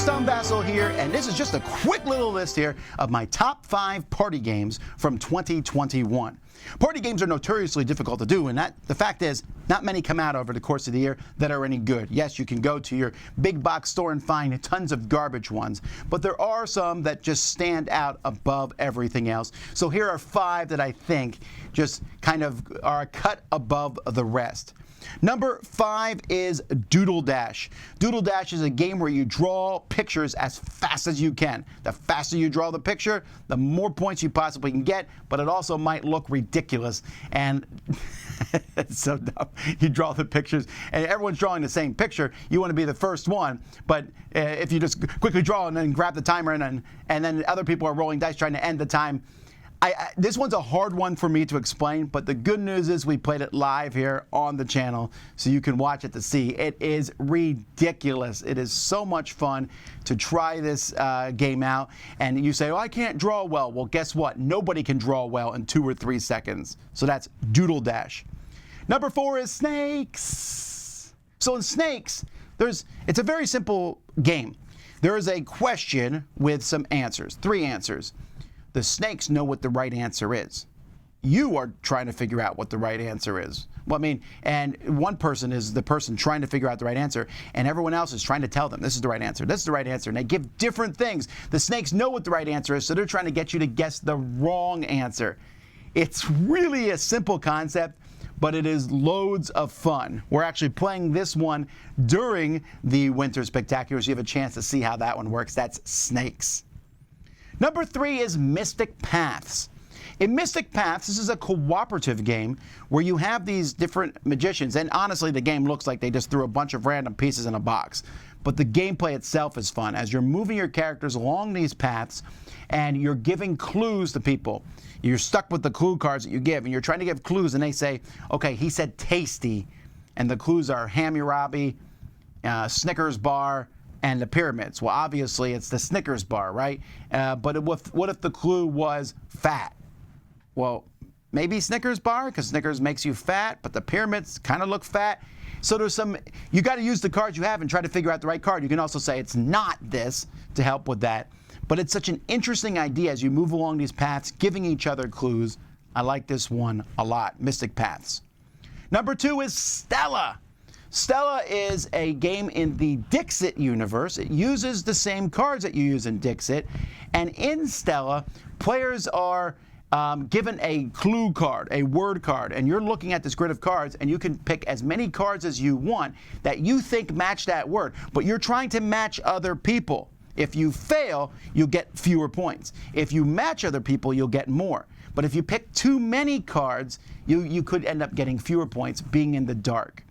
Tom Vasel here, and this is just a quick little list here of my top 5 party games from 2021. Party games are notoriously difficult to do, and the fact is, not many come out over the course of the year that are any good. Yes, you can go to your big box store and find tons of garbage ones, but there are some that just stand out above everything else. So here are 5 that I think just kind of are a cut above the rest. Number 5 is Doodle Dash. Doodle Dash is a game where you draw pictures as fast as you can. The faster you draw the picture, the more points you possibly can get, but it also might look ridiculous. And it's so dumb. You draw the pictures, and everyone's drawing the same picture. You want to be the first one, but if you just quickly draw and then grab the timer, and then other people are rolling dice trying to end the time, this one's a hard one for me to explain, but the good news is we played it live here on the channel, so you can watch it to see. It is ridiculous. It is so much fun to try this game out. And you say, oh, I can't draw well. Well, guess what? Nobody can draw well in 2 or 3 seconds. So that's Doodle Dash. Number 4 is Snakes. So in Snakes, it's a very simple game. There is a question with some answers, 3 answers. The snakes know what the right answer is. You are trying to figure out what the right answer is. Well, I mean, and one person is the person trying to figure out the right answer, and everyone else is trying to tell them this is the right answer, this is the right answer, and they give different things. The snakes know what the right answer is, so they're trying to get you to guess the wrong answer. It's really a simple concept, but it is loads of fun. We're actually playing this one during the Winter Spectacular, so you have a chance to see how that one works. That's Snakes. Number 3 is Mystic Paths. In Mystic Paths, this is a cooperative game where you have these different magicians, and honestly, the game looks like they just threw a bunch of random pieces in a box. But the gameplay itself is fun as you're moving your characters along these paths and you're giving clues to people. You're stuck with the clue cards that you give, and you're trying to give clues, and they say, okay, he said tasty, and the clues are Hammurabi, Snickers bar, and the pyramids. Well, obviously, it's the Snickers bar, right? But what if the clue was fat? Well, maybe Snickers bar, because Snickers makes you fat, but the pyramids kind of look fat. So you got to use the cards you have and try to figure out the right card. You can also say it's not this to help with that. But it's such an interesting idea as you move along these paths, giving each other clues. I like this one a lot, Mystic Paths. Number 2 is Stella. Stella is a game in the Dixit universe. It uses the same cards that you use in Dixit. And in Stella, players are given a clue card, a word card, and you're looking at this grid of cards, and you can pick as many cards as you want that you think match that word. But you're trying to match other people. If you fail, you'll get fewer points. If you match other people, you'll get more. But if you pick too many cards, you could end up getting fewer points, being in the dark.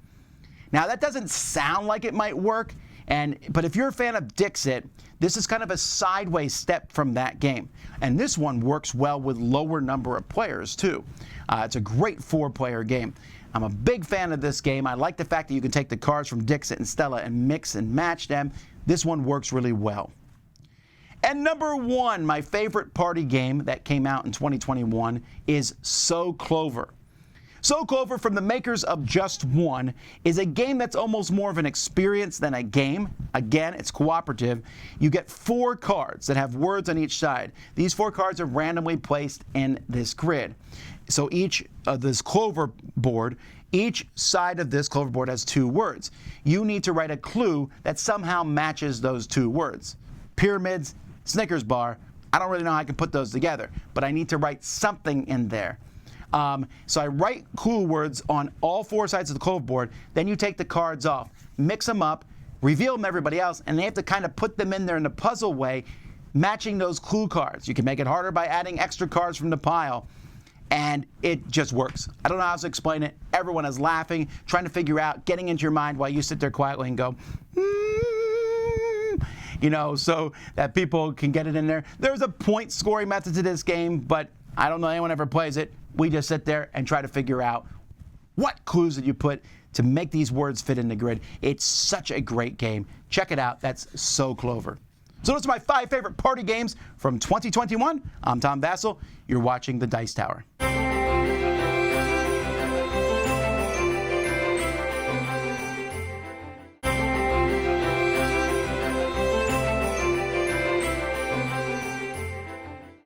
Now, that doesn't sound like it might work, but if you're a fan of Dixit, this is kind of a sideways step from that game. And this one works well with lower number of players, too. It's a great 4-player game. I'm a big fan of this game. I like the fact that you can take the cards from Dixit and Stella and mix and match them. This one works really well. And number 1, my favorite party game that came out in 2021 is So Clover. So Clover, from the makers of Just One, is a game that's almost more of an experience than a game. Again, it's cooperative. You get 4 cards that have words on each side. These 4 cards are randomly placed in this grid. So each of this Clover board, each side of this Clover board has 2 words. You need to write a clue that somehow matches those 2 words. Pyramids, Snickers bar, I don't really know how I can put those together, but I need to write something in there. So I write clue words on all 4 sides of the Clover board, then you take the cards off, mix them up, reveal them to everybody else, and they have to kind of put them in there in a puzzle way, matching those clue cards. You can make it harder by adding extra cards from the pile, and it just works. I don't know how else to explain it. Everyone is laughing, trying to figure out, getting into your mind while you sit there quietly and go, so that people can get it in there. There's a point scoring method to this game, but I don't know anyone ever plays it. We just sit there and try to figure out what clues did you put to make these words fit in the grid. It's such a great game. Check it out. That's So Clover. So those are my 5 favorite party games from 2021. I'm Tom Vasel. You're watching The Dice Tower.